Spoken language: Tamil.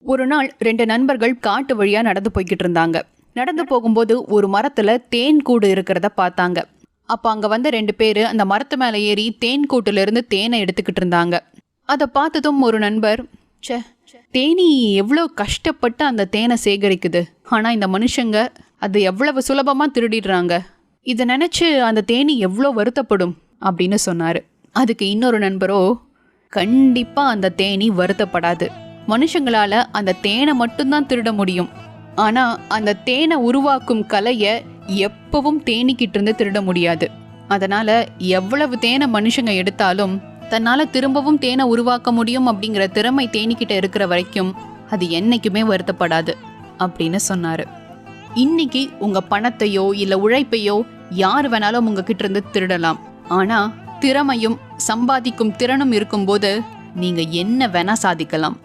ஒரு நாள் 2 நண்பர்கள் காட்டு வழியா நடந்து போய்கிட்டு இருந்தாங்க. நடந்து போகும்போது ஒரு மரத்துல தேன் கூடு இருக்கிறத பார்த்தாங்க. அப்ப அங்க வந்த 2 பேரு அந்த மரத்து மேல ஏறி தேன் கூட்டுல இருந்து தேனை எடுத்துக்கிட்டு இருந்தாங்க. அதை பார்த்ததும் ஒரு நண்பர், ச்சே, தேனி எவ்வளோ கஷ்டப்பட்டு அந்த தேனை சேகரிக்குது, ஆனா இந்த மனுஷங்க அது எவ்வளவு சுலபமா திருடிடுறாங்க, இதை நினைச்சு அந்த தேனி எவ்வளோ வருத்தப்படும் அப்படின்னு சொன்னாரு. அதுக்கு இன்னொரு நண்பரோ, கண்டிப்பா அந்த தேனி வருத்தப்படாது, மனுஷங்களால அந்த தேனை மட்டும்தான் திருட முடியும், ஆனா அந்த தேனை உருவாக்கும் கலையை எப்பவும் தேனிக்கிட்டு இருந்து திருட முடியாது. அதனால எவ்வளவு தேனை மனுஷங்க எடுத்தாலும் தன்னால திரும்பவும் தேனை உருவாக்க முடியும் அப்படிங்கிற திறமை தேனிக்கிட்ட இருக்கிற வரைக்கும் அது என்னைக்குமே வருத்தப்படாது அப்படின்னு சொன்னாரு. இன்னைக்கு உங்க பணத்தையோ இல்ல உழைப்பையோ யார் வேணாலும் உங்ககிட்ட இருந்து திருடலாம். ஆனா திறமையும் சம்பாதிக்கும் திறனும் இருக்கும்போது நீங்க என்ன வேணா சாதிக்கலாம்.